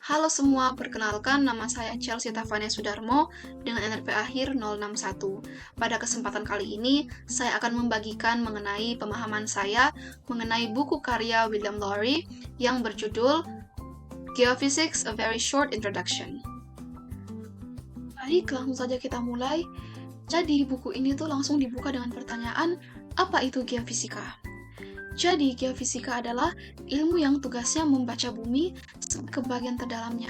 Halo semua, perkenalkan nama saya Chelsea Tavania Sudarmo dengan NRP akhir 061. Pada kesempatan kali ini, saya akan membagikan mengenai pemahaman saya mengenai buku karya William Lowry yang berjudul Geophysics: A Very Short Introduction. Baik, langsung saja kita mulai. Jadi, buku ini tuh langsung dibuka dengan pertanyaan, apa itu geofisika? Jadi, geofisika adalah ilmu yang tugasnya membaca bumi ke bagian terdalamnya.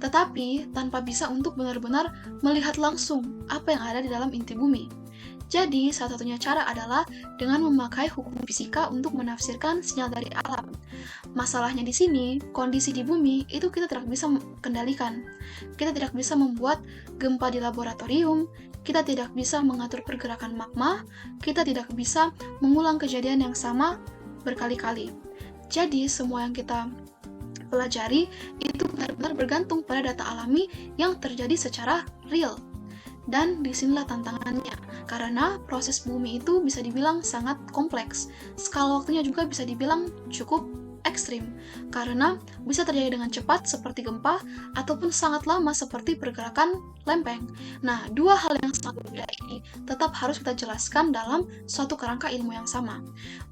Tetapi, tanpa bisa untuk benar-benar melihat langsung apa yang ada di dalam inti bumi. Jadi, salah satunya cara adalah dengan memakai hukum fisika untuk menafsirkan sinyal dari alam. Masalahnya di sini, kondisi di bumi itu kita tidak bisa kendalikan. Kita tidak bisa membuat gempa di laboratorium, kita tidak bisa mengatur pergerakan magma, kita tidak bisa mengulang kejadian yang sama berkali-kali. Jadi, semua yang kita pelajari itu benar-benar bergantung pada data alami yang terjadi secara real. Dan disinilah tantangannya, karena proses bumi itu bisa dibilang sangat kompleks. Skala waktunya juga bisa dibilang cukup ekstrim, karena bisa terjadi dengan cepat seperti gempa, ataupun sangat lama seperti pergerakan lempeng. Nah, dua hal yang sangat berbeda ini tetap harus kita jelaskan dalam suatu kerangka ilmu yang sama.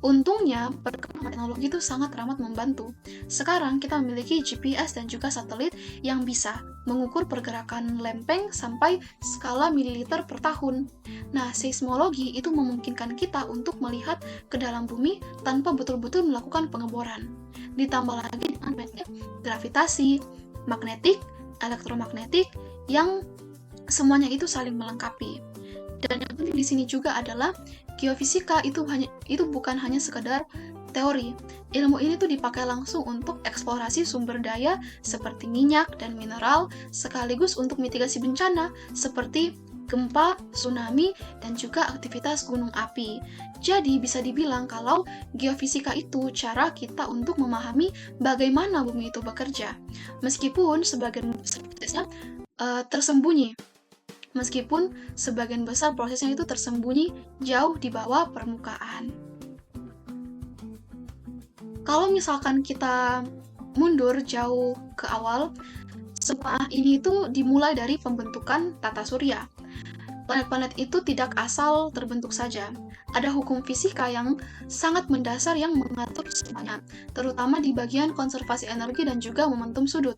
Untungnya, perkembangan teknologi itu sangat amat membantu. Sekarang kita memiliki GPS dan juga satelit yang bisa mengukur pergerakan lempeng sampai skala mililiter per tahun. Nah, seismologi itu memungkinkan kita untuk melihat ke dalam bumi tanpa betul-betul melakukan pengeboran. Ditambah lagi dengan metode gravitasi, magnetik, elektromagnetik yang semuanya itu saling melengkapi. Dan yang penting di sini juga adalah geofisika itu bukan hanya sekedar teori. Ilmu ini tuh dipakai langsung untuk eksplorasi sumber daya seperti minyak dan mineral, sekaligus untuk mitigasi bencana seperti gempa, tsunami, dan juga aktivitas gunung api. Jadi bisa dibilang kalau geofisika itu cara kita untuk memahami bagaimana bumi itu bekerja. Meskipun sebagian besar prosesnya tersembunyi. Meskipun sebagian besar prosesnya itu tersembunyi jauh di bawah permukaan. Kalau misalkan kita mundur jauh ke awal, semua ini itu dimulai dari pembentukan tata surya. Planet-planet itu tidak asal terbentuk saja. Ada hukum fisika yang sangat mendasar yang mengatur semuanya, terutama di bagian konservasi energi dan juga momentum sudut.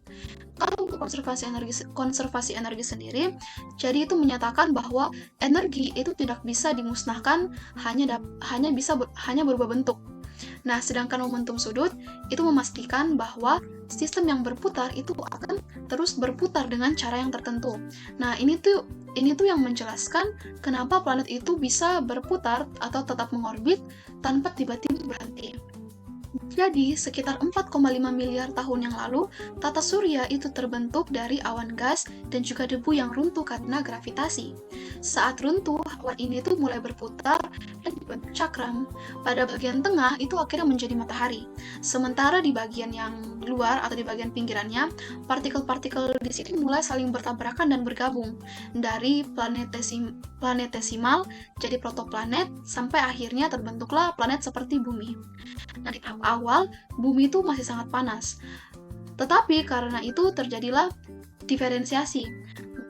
Kalau untuk konservasi energi sendiri, jadi itu menyatakan bahwa energi itu tidak bisa dimusnahkan, hanya berubah bentuk. Nah, sedangkan momentum sudut itu memastikan bahwa sistem yang berputar itu akan terus berputar dengan cara yang tertentu. Nah, ini tuh yang menjelaskan kenapa planet itu bisa berputar atau tetap mengorbit tanpa tiba-tiba berhenti. Jadi, sekitar 4,5 miliar tahun yang lalu, tata surya itu terbentuk dari awan gas dan juga debu yang runtuh karena gravitasi. Saat runtuh, awan ini tuh mulai berputar dan dibentuk cakram. Pada bagian tengah, itu akhirnya menjadi matahari. Sementara di bagian yang luar atau di bagian pinggirannya, partikel-partikel di sini mulai saling bertabrakan dan bergabung. Dari planetesimal jadi protoplanet, sampai akhirnya terbentuklah planet seperti bumi. Nah, di tahap awal, bumi itu masih sangat panas. Tetapi karena itu terjadilah diferensiasi.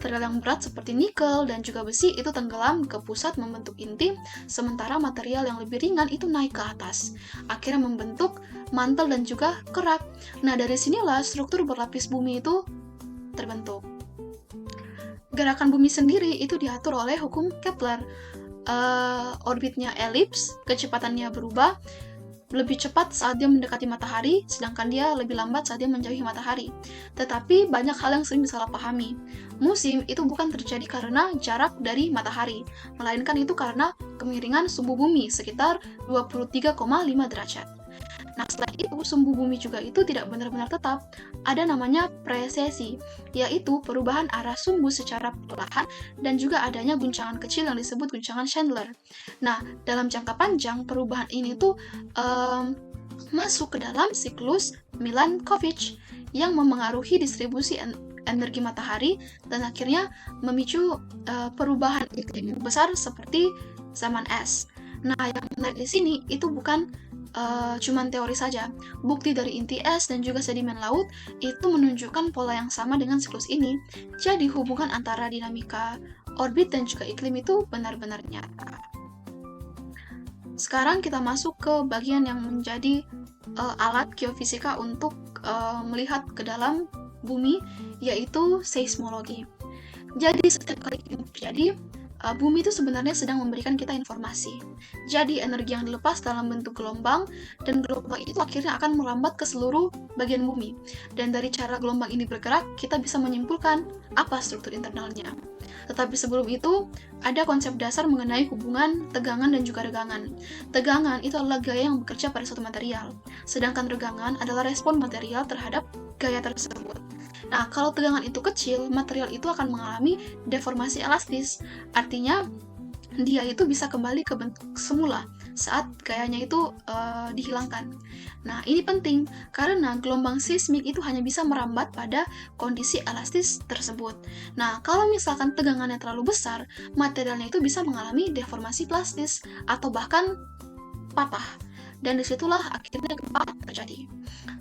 Material yang berat seperti nikel dan juga besi itu tenggelam ke pusat membentuk inti, sementara material yang lebih ringan itu naik ke atas. Akhirnya membentuk mantel dan juga kerak. Nah, dari sinilah struktur berlapis bumi itu terbentuk. Gerakan bumi sendiri itu diatur oleh hukum Kepler. Orbitnya elips, kecepatannya berubah, lebih cepat saat dia mendekati matahari, sedangkan dia lebih lambat saat dia menjauhi matahari. Tetapi banyak hal yang sering disalahpahami. Musim itu bukan terjadi karena jarak dari matahari, melainkan itu karena kemiringan sumbu bumi sekitar 23,5 derajat. Nah, selain itu, sumbu bumi juga itu tidak benar-benar tetap. Ada namanya precesi, yaitu perubahan arah sumbu secara perlahan dan juga adanya guncangan kecil yang disebut guncangan Chandler. Nah, dalam jangka panjang, perubahan ini tuh masuk ke dalam siklus Milankovitch yang memengaruhi distribusi energi matahari dan akhirnya memicu perubahan iklim besar seperti zaman es. Nah, yang menarik di sini itu bukan cuman teori saja. Bukti dari inti es dan juga sedimen laut itu menunjukkan pola yang sama dengan siklus ini. Jadi hubungan antara dinamika orbit dan juga iklim itu benar-benar nyata. Sekarang kita masuk ke bagian yang menjadi alat geofisika untuk melihat ke dalam bumi, yaitu seismologi. Jadi setiap kali ini terjadi, bumi itu sebenarnya sedang memberikan kita informasi. Jadi energi yang dilepas dalam bentuk gelombang, dan gelombang itu akhirnya akan merambat ke seluruh bagian bumi. Dan dari cara gelombang ini bergerak, kita bisa menyimpulkan apa struktur internalnya. Tetapi sebelum itu, ada konsep dasar mengenai hubungan tegangan dan juga regangan. Tegangan itu adalah gaya yang bekerja pada suatu material, sedangkan regangan adalah respon material terhadap gaya tersebut. Nah, kalau tegangan itu kecil, material itu akan mengalami deformasi elastis. Artinya, dia itu bisa kembali ke bentuk semula saat gayanya itu dihilangkan. Nah, ini penting karena gelombang seismik itu hanya bisa merambat pada kondisi elastis tersebut. Nah, kalau misalkan tegangannya terlalu besar, materialnya itu bisa mengalami deformasi plastis atau bahkan patah. Dan disitulah akhirnya gempa terjadi.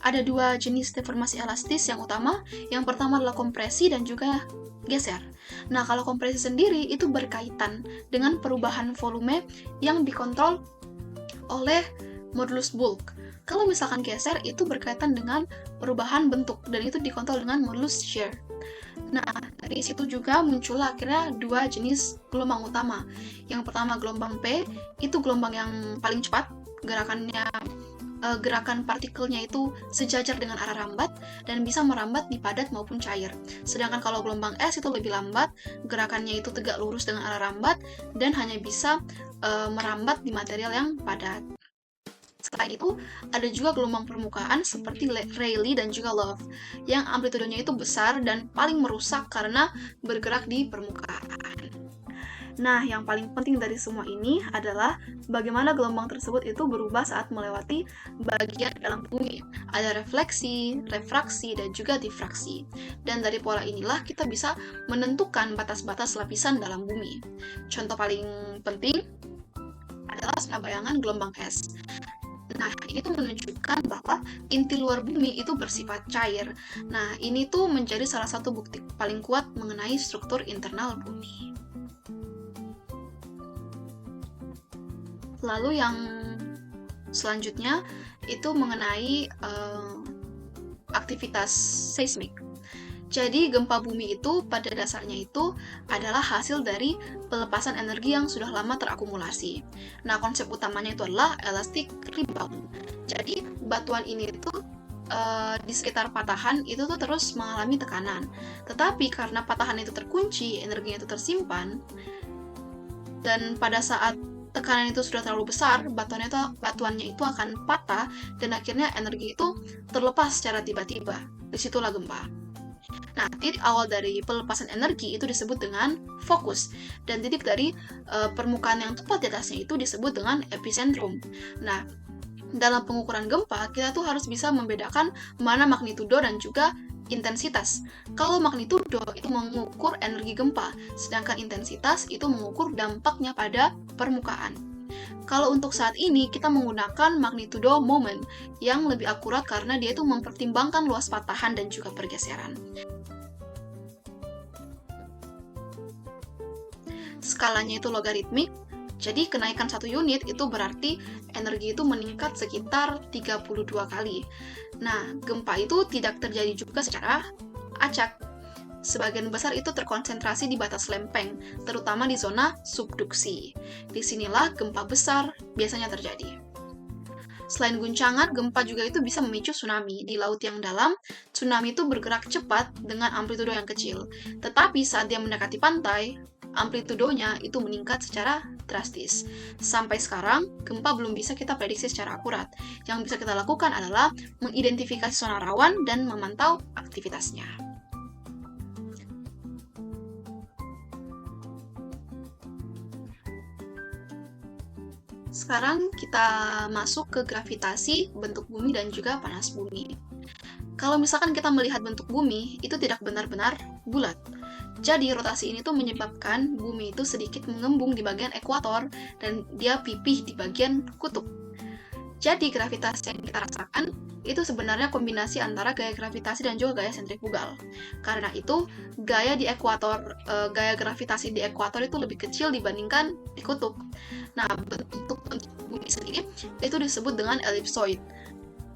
Ada dua jenis deformasi elastis yang utama. Yang pertama adalah kompresi dan juga geser. Nah, kalau kompresi sendiri itu berkaitan dengan perubahan volume yang dikontrol oleh modulus bulk. Kalau misalkan geser itu berkaitan dengan perubahan bentuk dan itu dikontrol dengan modulus shear. Nah, dari situ juga muncul akhirnya dua jenis gelombang utama. Yang pertama gelombang P, itu gelombang yang paling cepat, gerakan partikelnya itu sejajar dengan arah rambat dan bisa merambat di padat maupun cair. Sedangkan kalau gelombang S itu lebih lambat, gerakannya itu tegak lurus dengan arah rambat dan hanya bisa merambat di material yang padat. Selain itu, ada juga gelombang permukaan seperti Rayleigh dan juga Love, yang amplitudenya itu besar dan paling merusak karena bergerak di permukaan. Nah, yang paling penting dari semua ini adalah bagaimana gelombang tersebut itu berubah saat melewati bagian dalam bumi. Ada refleksi, refraksi, dan juga difraksi. Dan dari pola inilah kita bisa menentukan batas-batas lapisan dalam bumi. Contoh paling penting adalah zona bayangan gelombang es. Nah, ini tuh menunjukkan bahwa inti luar bumi itu bersifat cair. Nah, ini tuh menjadi salah satu bukti paling kuat mengenai struktur internal bumi. Lalu yang selanjutnya itu mengenai aktivitas seismik. Jadi gempa bumi itu pada dasarnya itu adalah hasil dari pelepasan energi yang sudah lama terakumulasi. Nah, konsep utamanya itu adalah elastic rebound. Jadi batuan ini itu di sekitar patahan itu tuh terus mengalami tekanan. Tetapi karena patahan itu terkunci, energinya itu tersimpan, dan pada saat tekanan itu sudah terlalu besar, batuannya itu akan patah dan akhirnya energi itu terlepas secara tiba-tiba. Disitulah gempa. Nah, titik awal dari pelepasan energi itu disebut dengan fokus, dan titik dari permukaan yang tepat di atasnya itu disebut dengan epicentrum. Nah, dalam pengukuran gempa, kita tuh harus bisa membedakan mana magnitudo dan juga intensitas. Kalau magnitudo itu mengukur energi gempa, sedangkan intensitas itu mengukur dampaknya pada permukaan. Kalau untuk saat ini kita menggunakan magnitudo moment yang lebih akurat karena dia itu mempertimbangkan luas patahan dan juga pergeseran. Skalanya itu logaritmik, jadi kenaikan 1 unit itu berarti energi itu meningkat sekitar 32 kali. Nah, gempa itu tidak terjadi juga secara acak. Sebagian besar itu terkonsentrasi di batas lempeng, terutama di zona subduksi. Disinilah gempa besar biasanya terjadi. Selain guncangan, gempa juga itu bisa memicu tsunami. Di laut yang dalam, tsunami itu bergerak cepat dengan amplitudo yang kecil. Tetapi saat dia mendekati pantai, amplitudonya itu meningkat secara drastis. Sampai sekarang, gempa belum bisa kita prediksi secara akurat. Yang bisa kita lakukan adalah mengidentifikasi zona rawan dan memantau aktivitasnya. Sekarang kita masuk ke gravitasi, bentuk bumi, dan juga panas bumi. Kalau misalkan kita melihat bentuk bumi, itu tidak benar-benar bulat. Jadi rotasi ini tuh menyebabkan bumi itu sedikit mengembung di bagian ekuator dan dia pipih di bagian kutub. Jadi gravitasi yang kita rasakan itu sebenarnya kombinasi antara gaya gravitasi dan juga gaya sentrifugal. Karena itu gaya gravitasi di ekuator itu lebih kecil dibandingkan di kutub. Nah, bentuk bumi sendiri itu disebut dengan ellipsoid.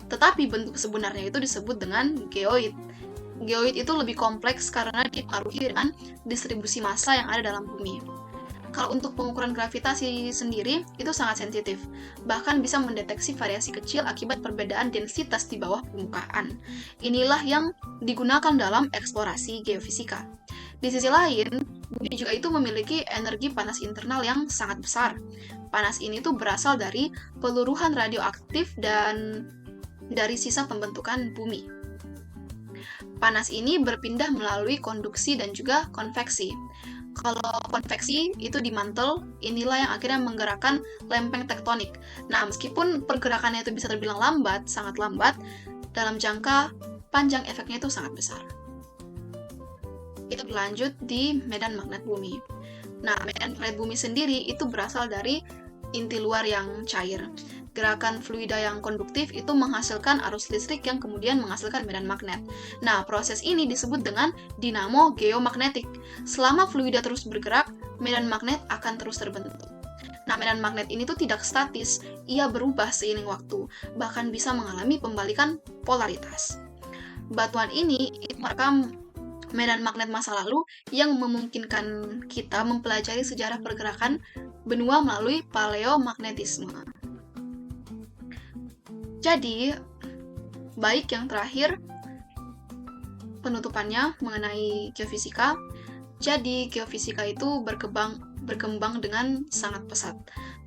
Tetapi bentuk sebenarnya itu disebut dengan geoid. Geoid itu lebih kompleks karena dipengaruhi dengan distribusi massa yang ada dalam bumi. Kalau untuk pengukuran gravitasi sendiri, itu sangat sensitif. Bahkan bisa mendeteksi variasi kecil akibat perbedaan densitas di bawah permukaan. Inilah yang digunakan dalam eksplorasi geofisika. Di sisi lain, bumi juga itu memiliki energi panas internal yang sangat besar. Panas ini tuh berasal dari peluruhan radioaktif dan dari sisa pembentukan bumi. Panas ini berpindah melalui konduksi dan juga konveksi. Kalau konveksi itu di mantel, inilah yang akhirnya menggerakkan lempeng tektonik. Nah, meskipun pergerakannya itu bisa terbilang lambat, sangat lambat, dalam jangka panjang efeknya itu sangat besar. Kita berlanjut di medan magnet bumi. Nah, medan magnet bumi sendiri itu berasal dari inti luar yang cair. Gerakan fluida yang konduktif itu menghasilkan arus listrik yang kemudian menghasilkan medan magnet. Nah, proses ini disebut dengan dinamo geomagnetik. Selama fluida terus bergerak, medan magnet akan terus terbentuk. Nah, medan magnet ini tuh tidak statis, ia berubah seiring waktu, bahkan bisa mengalami pembalikan polaritas. Batuan ini merekam medan magnet masa lalu yang memungkinkan kita mempelajari sejarah pergerakan benua melalui paleomagnetisme. Jadi, baik yang terakhir, penutupannya mengenai geofisika. Jadi, geofisika itu berkembang dengan sangat pesat,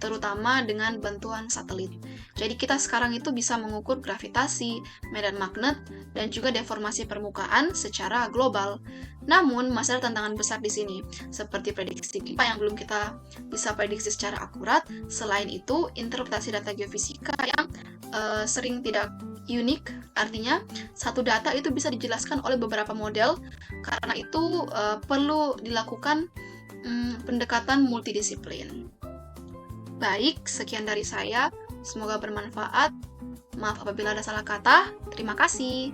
terutama dengan bantuan satelit. Jadi, kita sekarang itu bisa mengukur gravitasi, medan magnet, dan juga deformasi permukaan secara global. Namun, masih ada tantangan besar di sini, seperti prediksi gempa yang belum kita bisa prediksi secara akurat. Selain itu, interpretasi data geofisika yang sering tidak unik, artinya satu data itu bisa dijelaskan oleh beberapa model, karena itu perlu dilakukan pendekatan multidisiplin. Baik, sekian dari saya, semoga bermanfaat. Maaf apabila ada salah kata, terima kasih.